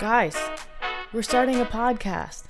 Guys, we're starting a podcast.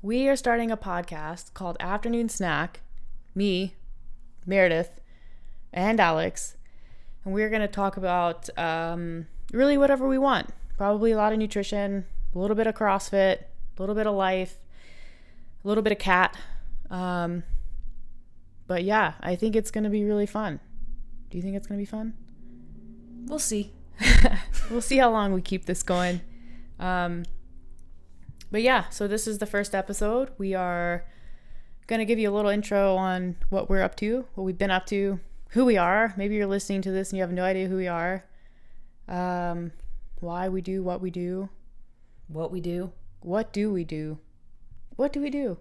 We are starting a podcast called Afternoon Snack. Me, Meredith, and Alex. And we're going to talk about really whatever we want. Probably a lot of nutrition, a little bit of CrossFit, a little bit of life, a little bit of cat. But yeah, I think it's going to be really fun. Do you think it's going to be fun? We'll see. We'll see how long we keep this going. But yeah, so this is the first episode. We are going to give you a little intro on what we're up to, what we've been up to, who we are. Maybe you're listening to this and you have no idea who we are. Why we do what we do. What we do. What do we do? What do we do?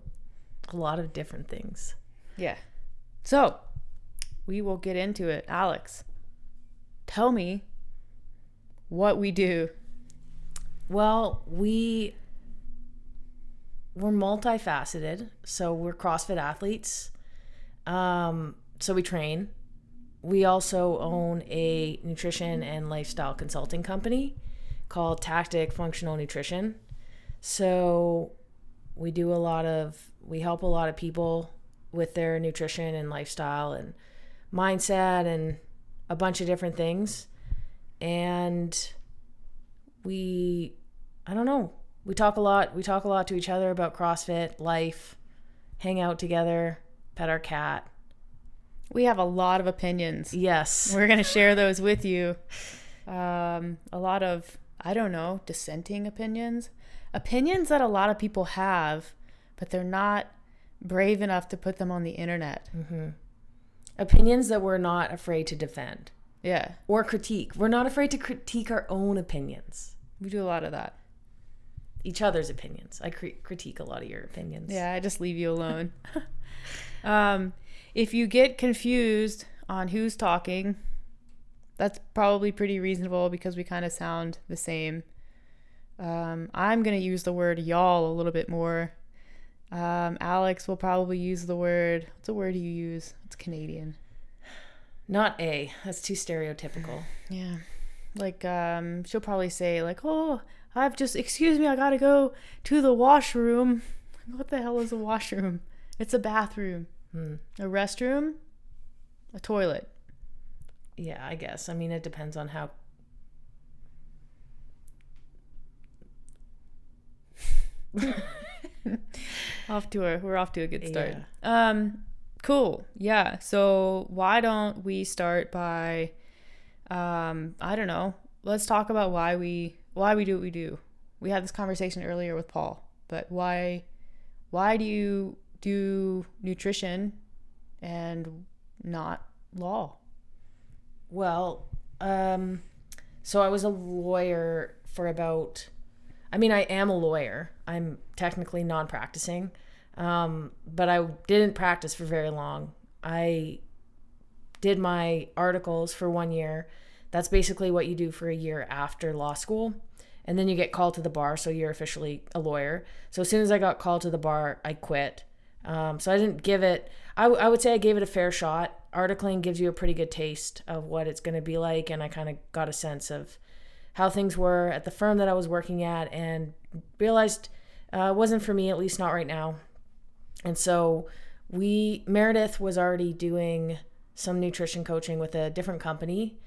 A lot of different things. Yeah. So we will get into it. Alex, tell me what we do. Well, we're multifaceted, so we're CrossFit athletes. So we train. We also own a nutrition and lifestyle consulting company called Tactic Functional Nutrition. So we help a lot of people with their nutrition and lifestyle and mindset and a bunch of different things. And we talk a lot. We talk a lot to each other about CrossFit, life, hang out together, pet our cat. We have a lot of opinions. Yes. We're going to share those with you. A lot of, dissenting opinions. Opinions that a lot of people have, but they're not brave enough to put them on the internet. Mm-hmm. Opinions that we're not afraid to defend. Yeah. Or critique. We're not afraid to critique our own opinions. We do a lot of that. Each other's opinions. I critique a lot of your opinions. Yeah, I just leave you alone. If you get confused on who's talking, that's probably pretty reasonable because we kind of sound the same. I'm going to use the word y'all a little bit more. Alex will probably use the word, what's the word do you use? It's Canadian. Not a. That's too stereotypical. Yeah. Like, she'll probably say like, oh, excuse me, I gotta go to the washroom. What the hell is a washroom? It's a bathroom. A restroom, a toilet. Yeah, I guess. I mean, it depends on how. We're off to a good start. Yeah. Cool. Yeah. So why don't we start by, let's talk about why we do what we do. We had this conversation earlier with Paul, but why do you do nutrition and not law? Well, so I was a lawyer I am a lawyer. I'm technically non-practicing, but I didn't practice for very long. I did my articles for 1 year. That's basically what you do for a year after law school. And then you get called to the bar, so you're officially a lawyer. So as soon as I got called to the bar, I quit. So I didn't give it, I would say I gave it a fair shot. Articling gives you a pretty good taste of what it's going to be like, and I kind of got a sense of how things were at the firm that I was working at and realized it wasn't for me, at least not right now. And so Meredith was already doing some nutrition coaching with a different company.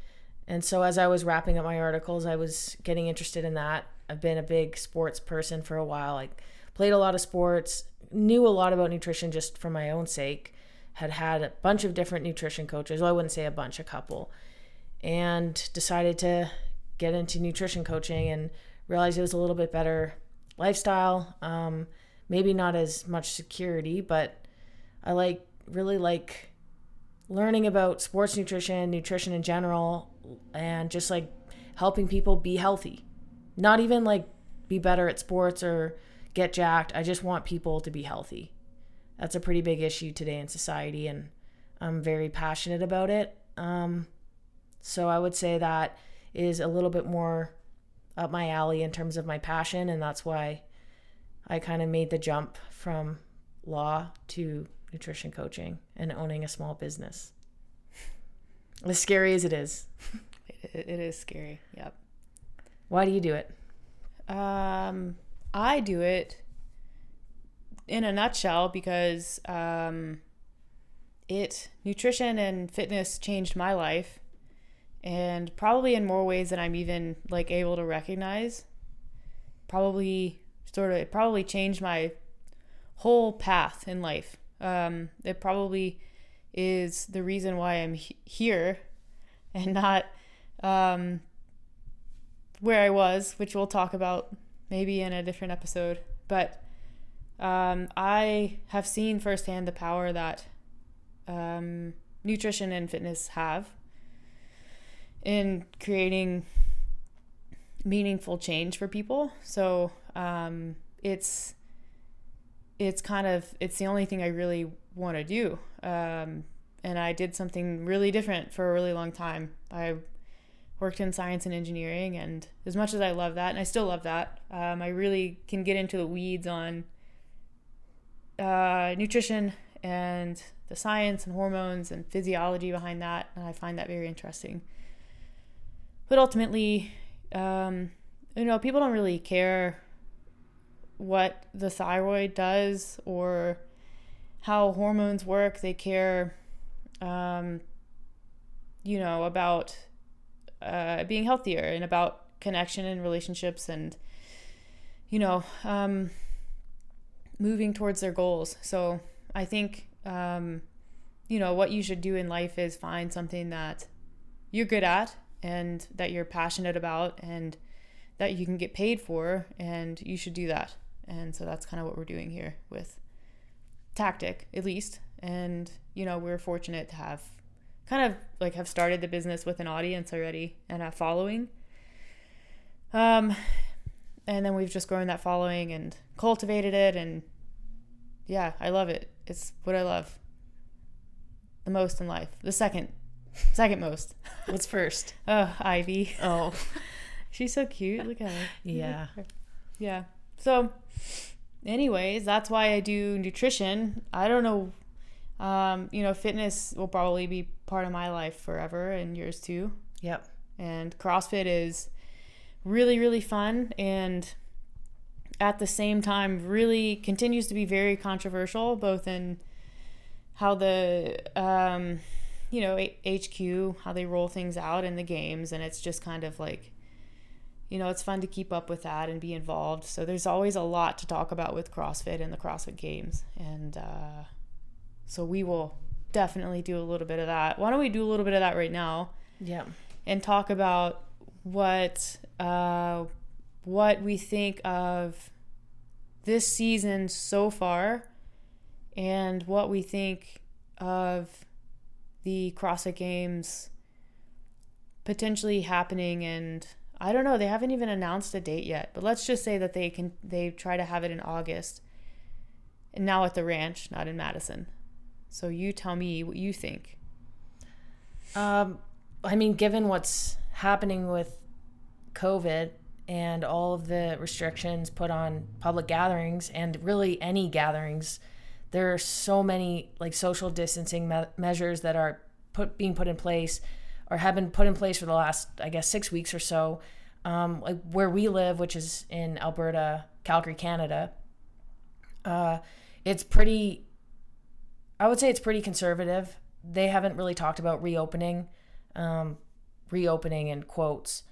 And so as I was wrapping up my articles, I was getting interested in that. I've been a big sports person for a while. I played a lot of sports, knew a lot about nutrition just for my own sake, had a bunch of different nutrition coaches. Well, I wouldn't say a bunch, a couple. And decided to get into nutrition coaching and realized it was a little bit better lifestyle. Maybe not as much security, but I really like learning about sports nutrition in general, and just like helping people be healthy. Not even like be better at sports or get jacked. I just want people to be healthy. That's a pretty big issue today in society, and I'm very passionate about it. So I would say that is a little bit more up my alley in terms of my passion, and that's why I kind of made the jump from law to nutrition coaching and owning a small business. As scary as it is. It is scary. Yep. Why do you do it? I do it in a nutshell because nutrition and fitness changed my life, and probably in more ways than I'm even like able to recognize. It probably changed my whole path in life. It probably is the reason why I'm here and not where I was, which we'll talk about maybe in a different episode. But I have seen firsthand the power that nutrition and fitness have in creating meaningful change for people. So it's the only thing I really want to do. And I did something really different for a really long time. I worked in science and engineering, and as much as I love that, and I still love that, I really can get into the weeds on nutrition and the science and hormones and physiology behind that, and I find that very interesting. But ultimately, people don't really care what the thyroid does or how hormones work. They care, about being healthier and about connection and relationships and, moving towards their goals. So I think, what you should do in life is find something that you're good at and that you're passionate about and that you can get paid for, and you should do that. And so that's kind of what we're doing here with Tactic, at least. And, we're fortunate to have have started the business with an audience already and a following. And then we've just grown that following and cultivated it. And yeah, I love it. It's what I love the most in life. The second most. What's first? Oh, Ivy. Oh, she's so cute. Look at her. Yeah. Yeah. So anyways, that's why I do nutrition. I don't know. Fitness will probably be part of my life forever, and yours too. Yep. And CrossFit is really, really fun, and at the same time really continues to be very controversial, both in how the HQ, how they roll things out in the games, and it's just kind of like, it's fun to keep up with that and be involved. So there's always a lot to talk about with CrossFit and the CrossFit Games, and so we will definitely do a little bit of that. Why don't we do a little bit of that right now? Yeah. And talk about what we think of this season so far, and what we think of the CrossFit Games potentially happening. And I don't know, they haven't even announced a date yet, but let's just say that they try to have it in August, and now at the ranch, not in Madison. So you tell me what you think. Given what's happening with COVID and all of the restrictions put on public gatherings, and really any gatherings, there are so many social distancing measures that are being put in place, or have been put in place for the last, 6 weeks or so. Where we live, which is in Alberta, Calgary, Canada, it's pretty conservative. They haven't really talked about reopening in quotes,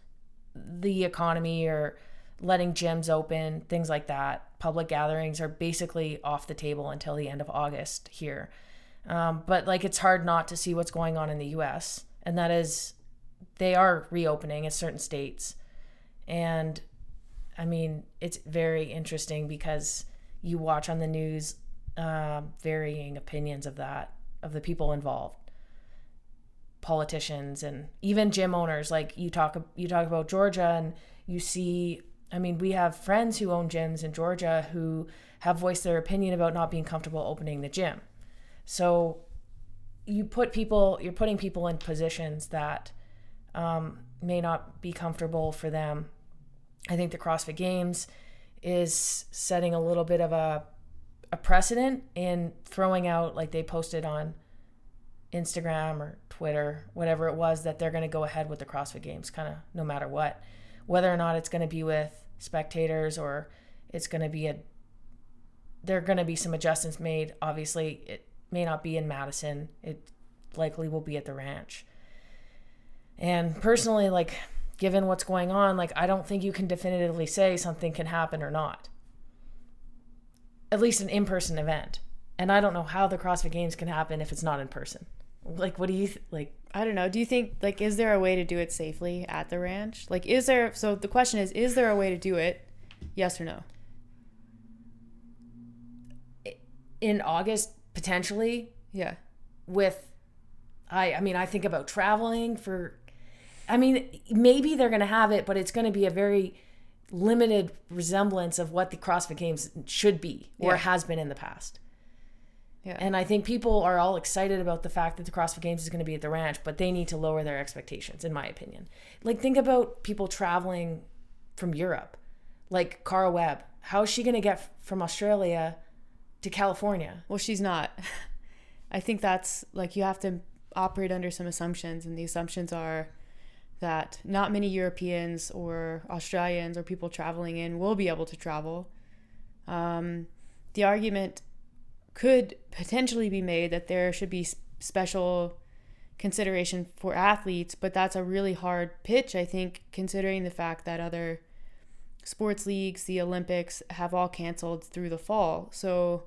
the economy, or letting gyms open, things like that. Public gatherings are basically off the table until the end of August here. But it's hard not to see what's going on in the US, and that is they are reopening in certain states. And it's very interesting because you watch on the news varying opinions of the people involved, politicians, and even gym owners. You talk about Georgia, and you see I mean, we have friends who own gyms in Georgia who have voiced their opinion about not being comfortable opening the gym. So you're putting people in positions that may not be comfortable for them. I think the CrossFit Games is setting a little bit of a precedent in throwing out, like they posted on Instagram or Twitter, whatever it was, that they're going to go ahead with the CrossFit Games kind of no matter what. Whether or not it's going to be with spectators or it's going to be there are going to be some adjustments made. Obviously, it may not be in Madison. It likely will be at the ranch. And personally, like, given what's going on, like, I don't think you can definitively say something can happen or not. At least an in-person event. And I don't know how the CrossFit Games can happen if it's not in person. Like, what do you like? I don't know. Do you think, like, is there a way to do it safely at the ranch? Like, so the question is there a way to do it? Yes or no? In August, potentially. Yeah. I think about traveling maybe they're going to have it, but it's going to be a very limited resemblance of what the CrossFit Games should be or has been in the past. Yeah. And I think people are all excited about the fact that the CrossFit Games is going to be at the ranch, but they need to lower their expectations, in my opinion. Like, think about people traveling from Europe. Like Cara Webb. How is she going to get from Australia to California? Well, she's not. I think that's, like, you have to operate under some assumptions, and the assumptions are that not many Europeans or Australians or people traveling in will be able to travel. The argument could potentially be made that there should be special consideration for athletes, but that's a really hard pitch, I think, considering the fact that other sports leagues, the Olympics, have all canceled through the fall. So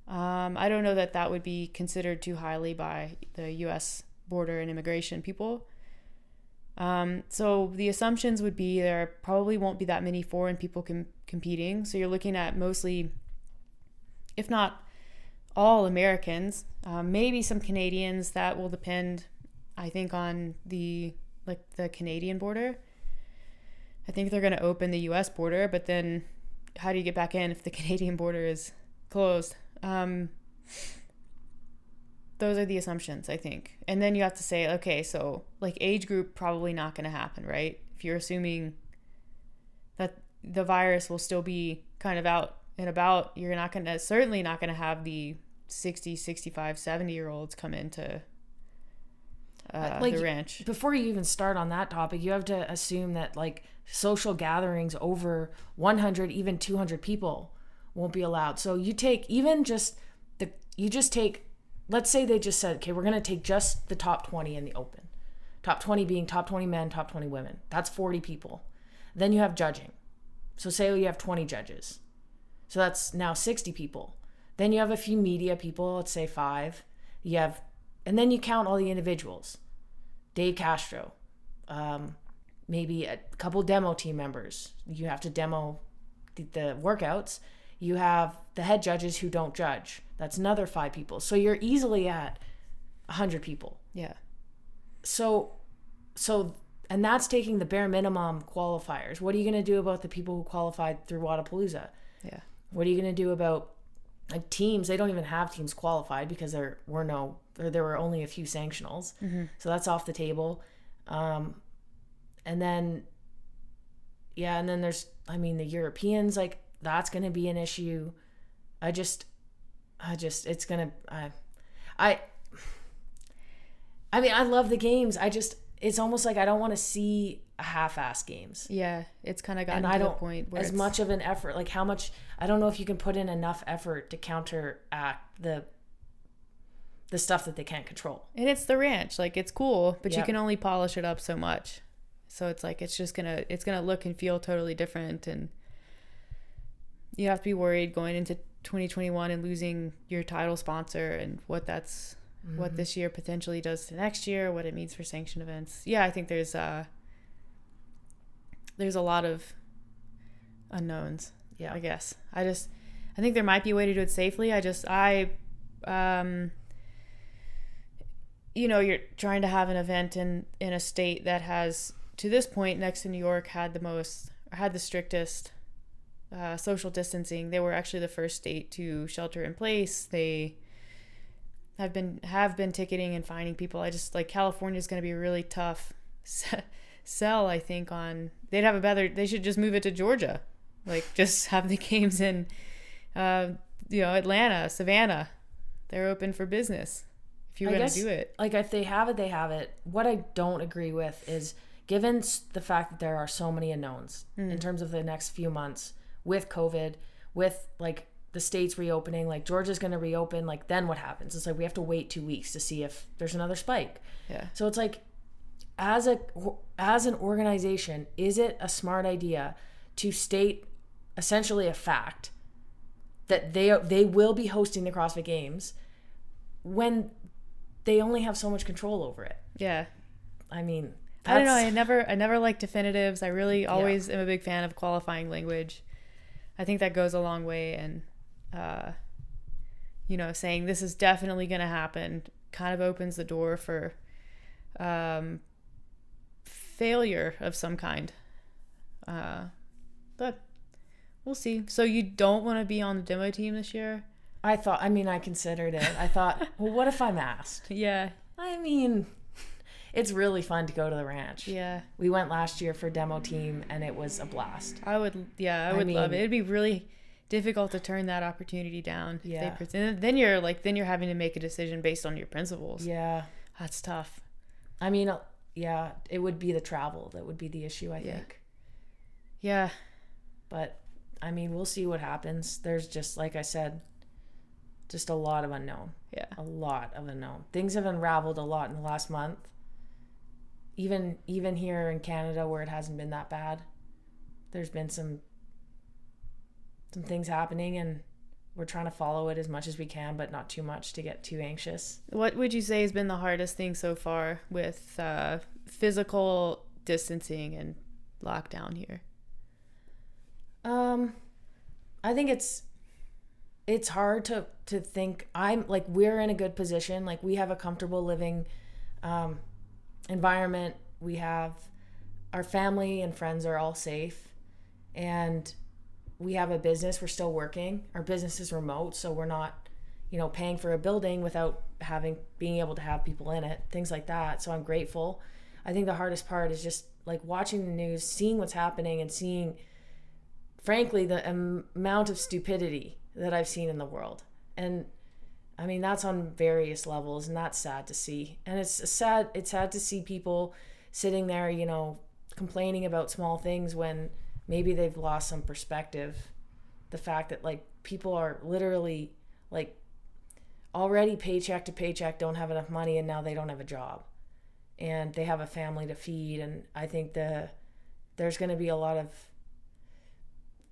I don't know that would be considered too highly by the U.S. border and immigration people. So the assumptions would be there probably won't be that many foreign people competing. So you're looking at mostly, if not all, Americans, maybe some Canadians. That will depend, I think, on the Canadian border. I think they're going to open the U.S. border, but then how do you get back in if the Canadian border is closed? Those are the assumptions, I think. And then you have to say, okay, so like age group, probably not going to happen, right? If you're assuming that the virus will still be kind of out and about, you're certainly not going to have the 60, 65, 70-year-olds come into the ranch. Before you even start on that topic, you have to assume that like social gatherings over 100, even 200 people won't be allowed. So you take let's say they just said, okay, we're going to take just the top 20 in the open. Top 20 being top 20 men, top 20 women. That's 40 people. Then you have judging. So say you have 20 judges. So that's now 60 people. Then you have a few media people, let's say 5. And then you count all the individuals. Dave Castro, maybe a couple demo team members. You have to demo the workouts. You have the head judges who don't judge. That's another 5 people. So you're easily at 100 people. Yeah. So, and that's taking the bare minimum qualifiers. What are you going to do about the people who qualified through Wadapalooza? Yeah. What are you going to do about like teams? They don't even have teams qualified because there were only a few sanctionals. Mm-hmm. So that's off the table. And then there's, the Europeans, like that's going to be an issue. It's going to, I love the games. It's almost like I don't want to see a half-ass games. Yeah, it's kind of gotten to the point where as much of an effort, like how much, I don't know if you can put in enough effort to counteract the stuff that they can't control. And it's the ranch, like it's cool, but you can only polish it up so much. So it's like it's gonna look and feel totally different, and you have to be worried going into 2021 and losing your title sponsor and what this year potentially does to next year, what it means for sanctioned events. Yeah, I think there's a lot of unknowns. Yeah, I guess. I think there might be a way to do it safely. You're trying to have an event in a state that has, to this point, next to New York, had the most had the strictest social distancing. They were actually the first state to shelter in place. They have been ticketing and fining people. I just like California's going to be a really tough sell, I think. They should just move it to Georgia, like just have the games in Atlanta, Savannah. They're open for business if you're going to do it. Like if they have it, they have it. What I don't agree with is, given the fact that there are so many unknowns in terms of the next few months with COVID, with like the states reopening, like Georgia's going to reopen, like then what happens? It's like we have to wait 2 weeks to see if there's another spike. Yeah. So it's like, as an organization, is it a smart idea to state essentially a fact that they will be hosting the CrossFit Games when they only have so much control over it? Yeah. I mean, I don't know. I never like definitives. I really always am a big fan of qualifying language. I think that goes a long way. And, saying this is definitely going to happen kind of opens the door for failure of some kind. But we'll see. So you don't want to be on the demo team this year? I considered it. I thought, well, what if I'm asked? Yeah. I mean, it's really fun to go to the ranch. Yeah. We went last year for demo team and it was a blast. I would love it. It'd be really difficult to turn that opportunity down. Yeah. Then you're having to make a decision based on your principles. Yeah. That's tough. I mean, yeah, it would be the travel that would be the issue, I think. Yeah. But I mean, we'll see what happens. There's just, like I said, just a lot of unknown. Yeah. A lot of unknown. Things have unraveled a lot in the last month. Even here in Canada, where it hasn't been that bad, there's been some things happening, and we're trying to follow it as much as we can, but not too much to get too anxious. What would you say has been the hardest thing so far with physical distancing and lockdown here? I think it's hard to think. We're in a good position. Like, we have a comfortable living environment. We have our family and friends are all safe, and we have a business. We're still working. Our business is remote, so we're not, paying for a building without being able to have people in it, things like that. So I'm grateful. I think the hardest part is just like watching the news, seeing what's happening, and seeing, frankly, the amount of stupidity that I've seen in the world. And I mean, that's on various levels, and that's sad to see. And it's sad to see people sitting there, complaining about small things when maybe they've lost some perspective. The fact that like people are literally like already paycheck to paycheck, don't have enough money, and now they don't have a job and they have a family to feed. And I think there's going to be a lot of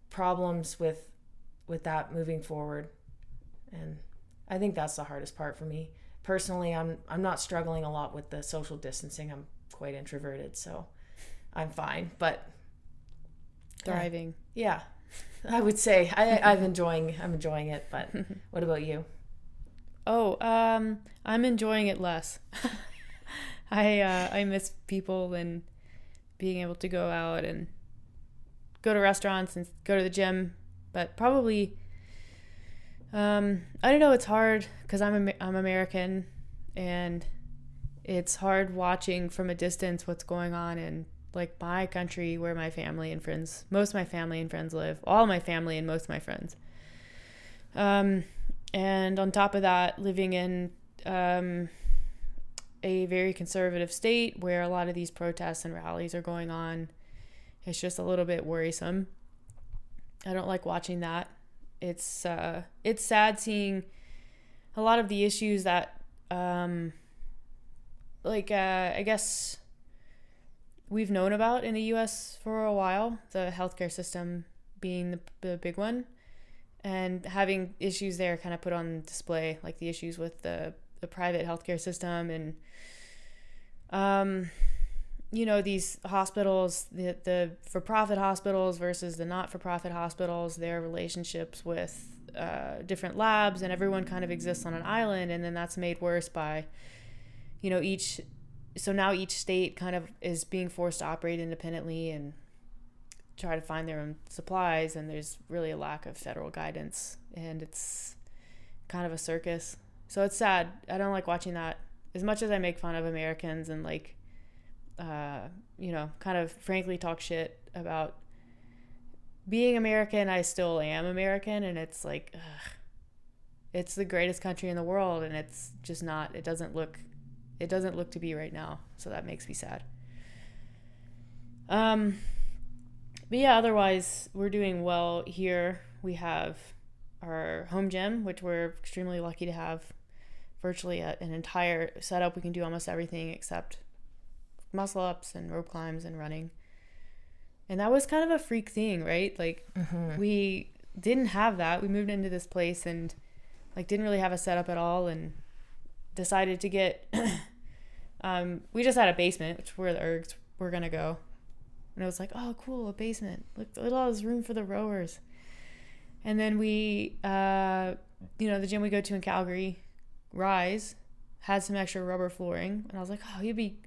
problems with that moving forward. And I think that's the hardest part for me. Personally, I'm not struggling a lot with the social distancing. I'm quite introverted, so I'm fine. But thriving. Yeah. I would say I'm enjoying it, but what about you? Oh, I'm enjoying it less. I miss people and being able to go out and go to restaurants and go to the gym, but probably I don't know, it's hard because I'm American, and it's hard watching from a distance what's going on in like my country, where my family and friends, most of my family and friends live, all my family and most of my friends. And on top of that, living in a very conservative state where a lot of these protests and rallies are going on, it's just a little bit worrisome. I don't like watching that. It's sad seeing a lot of the issues that, I guess we've known about in the U.S. for a while, the healthcare system being the big one, and having issues there kind of put on display, like the issues with the private healthcare system and, these hospitals, the for-profit hospitals versus the not-for-profit hospitals, their relationships with different labs, and everyone kind of exists on an island, and then that's made worse by, so now each state kind of is being forced to operate independently and try to find their own supplies, and there's really a lack of federal guidance, and it's kind of a circus. So it's sad. I don't like watching that. As much as I make fun of Americans and like, kind of frankly talk shit about being American, I still am American, and it's like, it's the greatest country in the world, and it's just not. It doesn't look to be right now. So that makes me sad. But yeah, otherwise we're doing well here. We have our home gym, which we're extremely lucky to have. Virtually an entire setup. We can do almost everything except muscle ups and rope climbs and running. And that was kind of a freak thing, right? Like, we didn't have that. We moved into this place and like didn't really have a setup at all, and decided to get we just had a basement, which where the ergs were gonna go. And it was like, oh cool, a basement. Look at all this room for the rowers. And then we the gym we go to in Calgary, Rise, had some extra rubber flooring, and I was like, oh, you'd be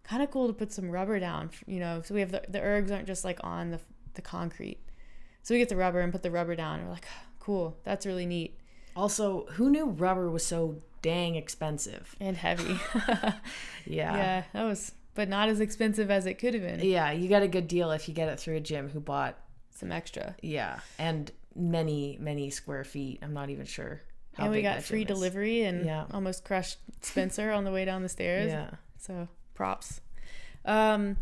kind of cool to put some rubber down, so we have the ergs aren't just like on the concrete, so we get the rubber and put the rubber down, and we're like, oh, cool, that's really neat. Also, who knew rubber was so dang expensive and heavy? Yeah, that was, but not as expensive as it could have been. Yeah, you got a good deal if you get it through a gym who bought some extra. Yeah, and many square feet. I'm not even sure how and big we got free delivery, and almost crushed Spencer on the way down the stairs. Yeah, so props. And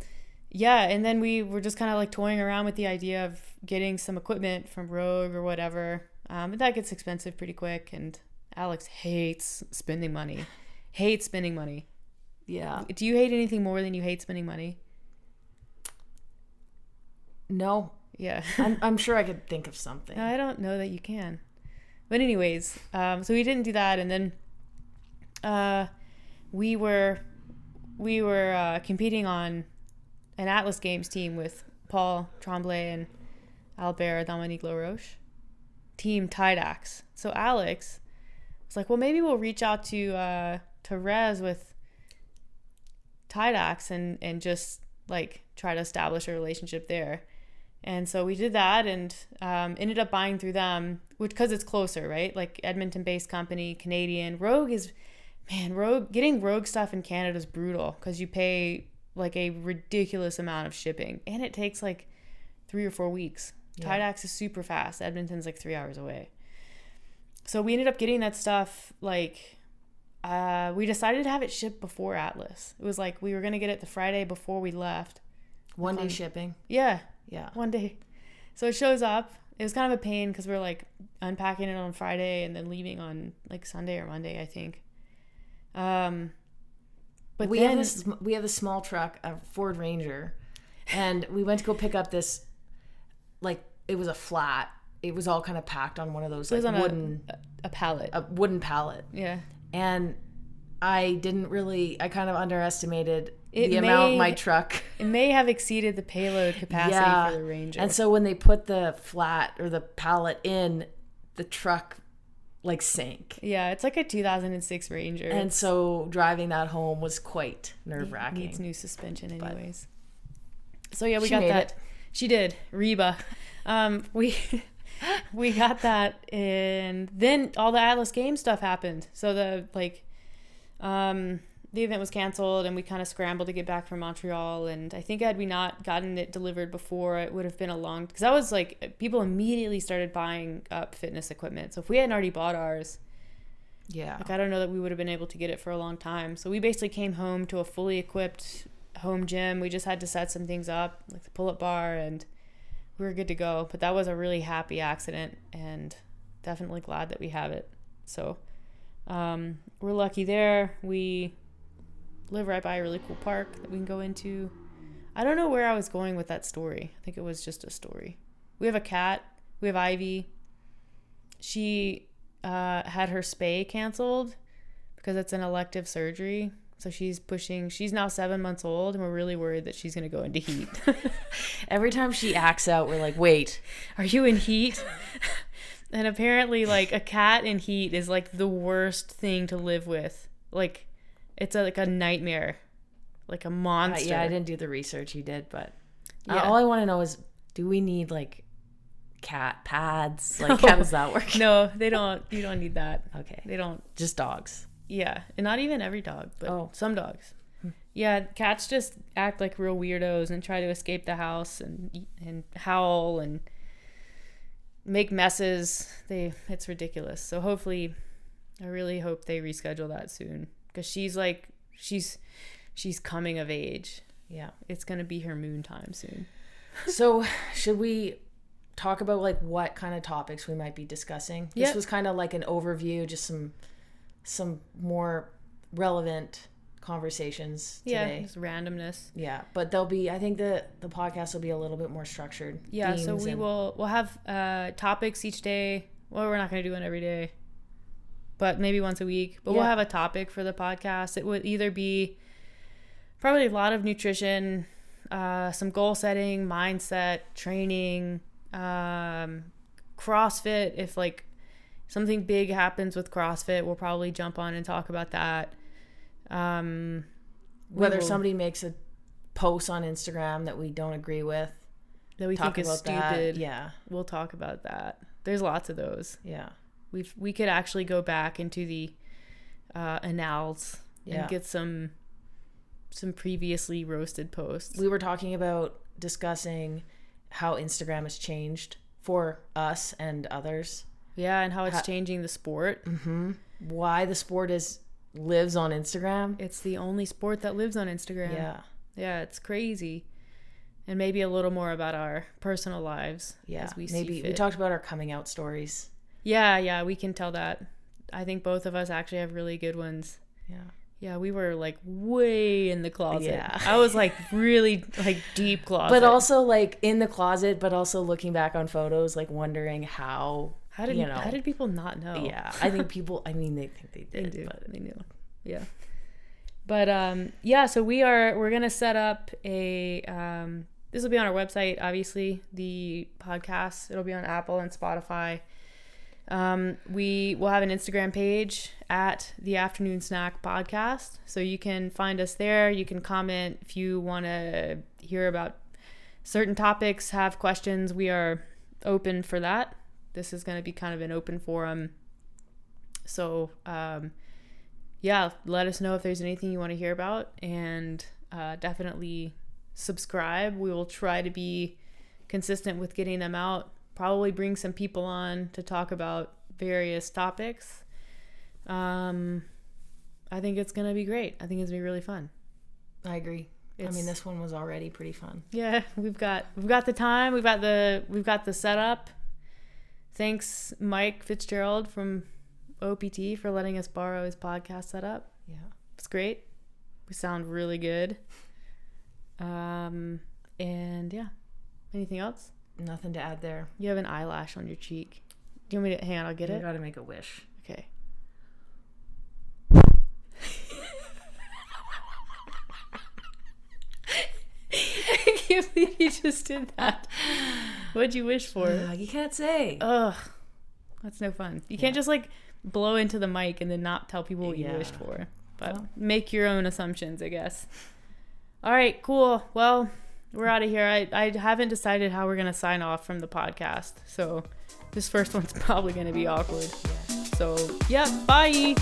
then we were just kind of like toying around with the idea of getting some equipment from Rogue or whatever, but that gets expensive pretty quick, and Alex hates spending money. Yeah. Do you hate anything more than you hate spending money? No. Yeah. I'm sure I could think of something. No, I don't know that you can. But anyways, so we didn't do that, and then we were competing on an Atlas Games team with Paul Tremblay and Albert Dominique Laroche, team Tidax. So Alex was like, well, maybe we'll reach out to Rez with Tidax and just like try to establish a relationship there. And so we did that, and ended up buying through them, which, because it's closer, right? Like Edmonton-based company, Canadian. Getting Rogue stuff in Canada is brutal, because you pay like a ridiculous amount of shipping, and it takes like 3 or 4 weeks. Yeah. Tidax is super fast. Edmonton's like 3 hours away. So we ended up getting that stuff, like, we decided to have it shipped before Atlas. It was like we were going to get it the Friday before we left. One day shipping. Yeah. 1 day. So it shows up. It was kind of a pain, because we're like unpacking it on Friday and then leaving on like Sunday or Monday, I think. But we have a small truck, a Ford Ranger, and we went to go pick up this, like, it was a flat. It was all kind of packed on one of those, like, wooden a pallet. A wooden pallet. Yeah. And I kind of underestimated the amount my truck. It may have exceeded the payload capacity for the Ranger. And so when they put the flat or the pallet in, the truck like sank. Yeah, it's like a 2006 Ranger. And so driving that home was quite nerve-wracking. Needs new suspension anyways. So yeah, we got that. It. She did. Reba. We got that, and then all the Atlas Games stuff happened. So the event was canceled, and we kind of scrambled to get back from Montreal. And I think had we not gotten it delivered before, it would have been because that was like, people immediately started buying up fitness equipment. So if we hadn't already bought ours, like, I don't know that we would have been able to get it for a long time. So we basically came home to a fully equipped home gym. We just had to set some things up, like the pull-up bar, and we were good to go. But that was a really happy accident, and definitely glad that we have it. So we're lucky there. We live right by a really cool park that we can go into. I don't know where I was going with that story. I think it was just a story. We have a cat. We have Ivy. She had her spay canceled because it's an elective surgery. So she's now 7 months old, and we're really worried that she's going to go into heat. Every time she acts out, we're like, wait, are you in heat? And apparently, like, a cat in heat is like the worst thing to live with. Like, it's like a nightmare, like a monster. I didn't do the research you did, but all I want to know is Do we need like cat pads? Like, how does that work? No, they don't. You don't need that. Okay. They don't. Just dogs. Yeah, and not even every dog, but some dogs. Yeah, cats just act like real weirdos and try to escape the house and howl and make messes. It's ridiculous. So hopefully, I really hope they reschedule that soon, because she's coming of age. Yeah, it's gonna be her moon time soon. So should we talk about like what kind of topics we might be discussing? This was kind of like an overview, just some more relevant conversations today. Yeah, just randomness. Yeah, but there'll be, I think the podcast will be a little bit more structured. Yeah, so we'll have topics each day. Well, we're not going to do one every day, but maybe once a week. But we'll have a topic for the podcast. It would either be probably a lot of nutrition, some goal setting, mindset, training, CrossFit. If like something big happens with CrossFit, we'll probably jump on and talk about that. Whether somebody makes a post on Instagram that we don't agree with, that we think is stupid, we'll talk about that. There's lots of those. Yeah, we could actually go back into the annals and get some previously roasted posts. We were talking about discussing how Instagram has changed for us and others. Yeah, and how it's changing the sport. Mm-hmm. Why the sport lives on Instagram. It's the only sport that lives on Instagram. Yeah, it's crazy. And maybe a little more about our personal lives. Yeah, as we maybe see fit. We talked about our coming out stories. Yeah, we can tell that. I think both of us actually have really good ones. Yeah, we were like way in the closet. Yeah. I was like really like deep closet. But also like in the closet, but also looking back on photos, like wondering how did people not know? Yeah, I think people, they think they did. They knew. Yeah. But so we're gonna set up a this will be on our website, obviously, the podcast. It'll be on Apple and Spotify. We will have an Instagram page at the Afternoon Snack Podcast, so you can find us there. You can comment if you want to hear about certain topics, have questions. We are open for that. This is going to be kind of an open forum. So, let us know if there's anything you want to hear about, and definitely subscribe. We will try to be consistent with getting them out. Probably bring some people on to talk about various topics. I think it's going to be great. I think it's going to be really fun. I agree. This one was already pretty fun. Yeah, we've got the time. We've got the setup. Thanks, Mike Fitzgerald from OPT, for letting us borrow his podcast setup. Yeah, it's great. We sound really good. And yeah, anything else? Nothing to add there. You have an eyelash on your cheek. Do you want me to hang on? I'll get it. I gotta make a wish. Okay. I can't believe you just did that. What'd you wish for? You can't say. Ugh, that's no fun. You can't just like blow into the mic and then not tell people what you wished for. But make your own assumptions, I guess. All right, cool. Well, we're out of here. I haven't decided how we're going to sign off from the podcast. So this first one's probably going to be awkward. So, bye.